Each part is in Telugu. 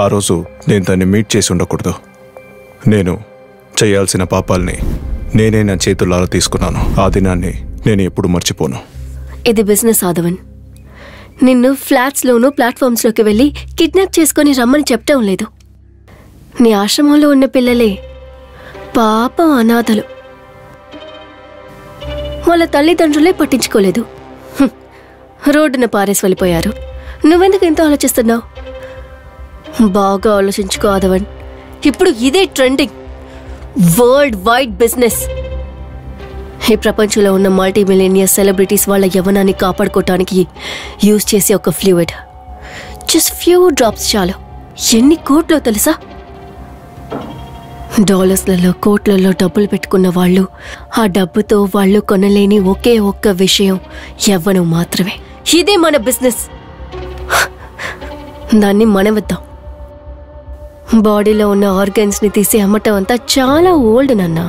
ఆ రోజు నేను దాన్ని మీట్ చేసి ఉండకూడదు. నేను చేయాల్సిన పాపాల్ని నేనే నా చేతుల్లారా తీసుకున్నాను. ఆ దినాన్ని నేను ఎప్పుడు మర్చిపోను. ఇది బిజినెస్ ఆదవన్. నిన్ను ఫ్లాట్స్లోనూ ప్లాట్ఫామ్స్లోకి వెళ్ళి కిడ్నాప్ చేసుకొని రమ్మని చెప్పటం లేదు. నీ ఆశ్రమంలో ఉన్న పిల్లలే పాపం అనాథలు. వాళ్ళ తల్లిదండ్రులే పట్టించుకోలేదు. రోడ్డున పారేసి వెళ్ళిపోయారు. నువ్వెందుకు ఎంతో ఆలోచిస్తున్నావు? బాగా ఆలోచించుకో ఆదవన్. ఇప్పుడు ఇదే ట్రెండింగ్, వరల్డ్ వైడ్ బిజినెస్. ఈ ప్రపంచంలో ఉన్న మల్టీ మిలియనియర్ సెలబ్రిటీస్ వాళ్ళ యవ్వనాన్ని కాపాడుకోవటానికి యూజ్ చేసే ఒక ఫ్లూయిడ్. జస్ట్ ఫ్యూ డ్రాప్స్ చాలు. ఎన్ని కోట్లో తెలుసా? డాలర్స్లలో కోట్లలో డబ్బులు పెట్టుకున్న వాళ్ళు, ఆ డబ్బుతో వాళ్ళు కొనలేని ఒకే ఒక్క విషయం యవ్వనం మాత్రమే. ఇదే మన బిజినెస్. దాన్ని మనమిద్దాం. బాడీలో ఉన్న ఆర్గన్స్ని తీసి అమ్మటం అంతా చాలా ఓల్డ్ నాన్న.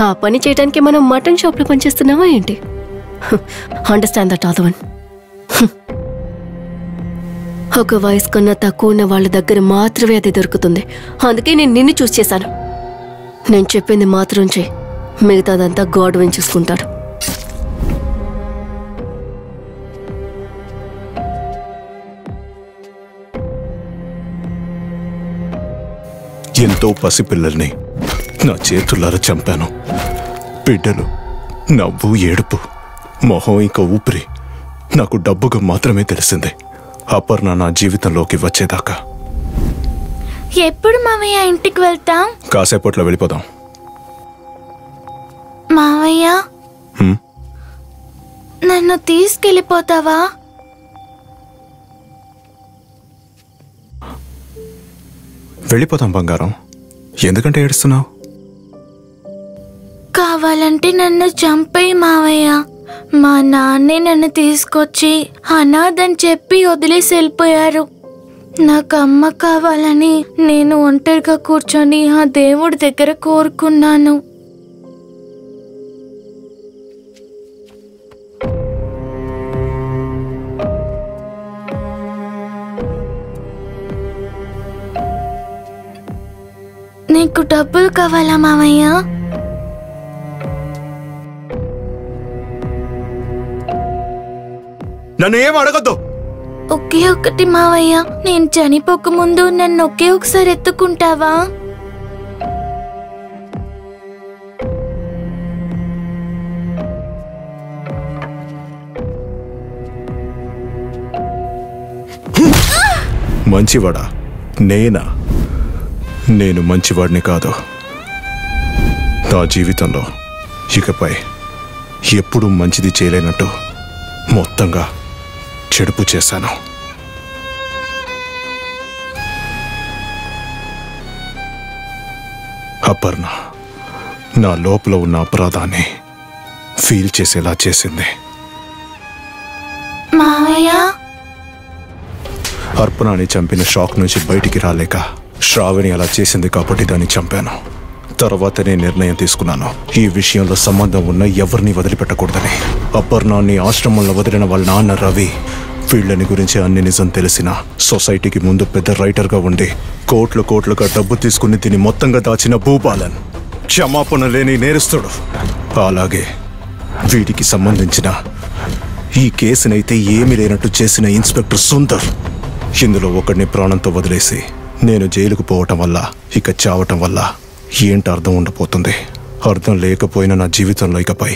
ఆ పని చేయడానికి మనం మటన్ షాప్లో పనిచేస్తున్నావా ఏంటి? Understand that Aadhavan. ఒక వయసు కన్నా తక్కువ ఉన్న వాళ్ళ దగ్గర మాత్రమే అది దొరుకుతుంది. అందుకే నేను నిన్ను చూస్ చేశాను. నేను చెప్పింది మాత్రం చేయి, మిగతాదంతా గాడ్విన్ చూసుకుంటాడు. ఎంతో పసిపిల్లల్ని నా చేతులారా చంపాను. బిడ్డలు నవ్వు, ఏడుపు, మొహం, ఇంకా ఊపిరి నాకు డబ్బుగా మాత్రమే తెలిసింది. అపర్ణ నా జీవితంలోకి వచ్చేదాకా. ఎప్పుడు మావయ్య ఇంటికి వెళ్తాం? కాసేపట్లో వెళ్ళిపోదాం. మావయ్య, నన్ను తీసుకెళ్ళిపోతావా? వెళ్ళిపోతాం బంగారం. ఎందుకంటే ఏడుస్తున్నావు? కావాలంటే నన్ను చంపేయి మావయ్య. మా నాన్నే నన్ను తీసుకొచ్చి అనాథని చెప్పి వదిలేసి వెళ్ళిపోయారు. నాకు అమ్మ కావాలని నేను ఒంటరిగా కూర్చొని ఆ దేవుడి దగ్గర కోరుకున్నాను. నీకు డబ్బులు కావాలా మావయ్య? నన్ను ఏం అడగద్దు. ఒకే ఒకటి మావయ్య, నేను చనిపోక ముందు నన్ను ఒకే ఒకసారి ఎత్తుకుంటావా? మంచివాడా? నేనా? నేను మంచివాడిని కాదు. నా జీవితంలో ఇకపై ఎప్పుడూ మంచిది చేయలేనట్టు మొత్తంగా చెడుపు చేశాను. అపర్ణ నా లోపల ఉన్న అపరాధాన్ని ఫీల్ చేసేలా చేసింది. అర్పణని చంపిన షాక్ నుంచి బయటికి రాలేక శ్రావణి అలా చేసింది కాబట్టి దాన్ని చంపాను. తర్వాతనే నిర్ణయం తీసుకున్నాను, ఈ విషయంలో సంబంధం ఉన్న ఎవరిని వదిలిపెట్టకూడదని. అపర్ణాన్ని ఆశ్రమంలో వదిలిన వాళ్ళ నాన్న రవి వీళ్ళని గురించి అన్ని నిజం తెలిసిన సొసైటీకి ముందు పెద్ద రైటర్గా ఉండి కోట్లుగా డబ్బు తీసుకుని దీన్ని మొత్తంగా దాచిన భూపాలన్ క్షమాపణ లేని నేరస్తుడు. అలాగే వీటికి సంబంధించిన ఈ కేసునైతే ఏమీ లేనట్టు చేసిన ఇన్స్పెక్టర్ సుందర్. ఇందులో ఒకడిని ప్రాణంతో వదిలేసి నేను జైలుకు పోవటం వల్ల, ఇక చావటం వల్ల ఏంటి అర్థం ఉండబోతుంది? అర్థం లేకపోయినా నా జీవితంలో ఇకపై